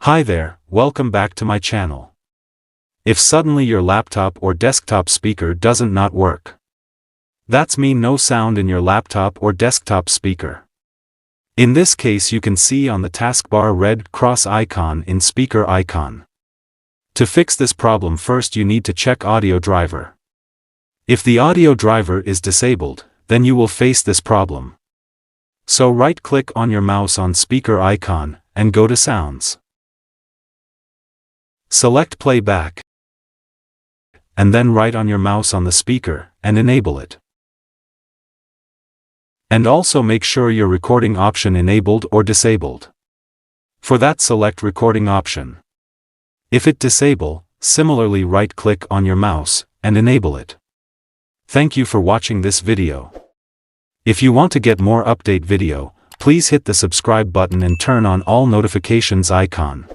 Hi there, welcome back to my channel. If suddenly your laptop or desktop speaker doesn't not work, that's mean no sound in your laptop or desktop speaker. In this case you can see on the taskbar red cross icon in speaker icon. To fix this problem first you need to check audio driver. If the audio driver is disabled, then you will face this problem. So right-click on your mouse on speaker icon, and go to Sounds. Select Playback. And then right on your mouse on the speaker, and enable it. And also make sure your recording option enabled or disabled. For that select recording option. If it disable, similarly right-click on your mouse, and enable it. Thank you for watching this video. If you want to get more update video, please hit the subscribe button and turn on all notifications icon.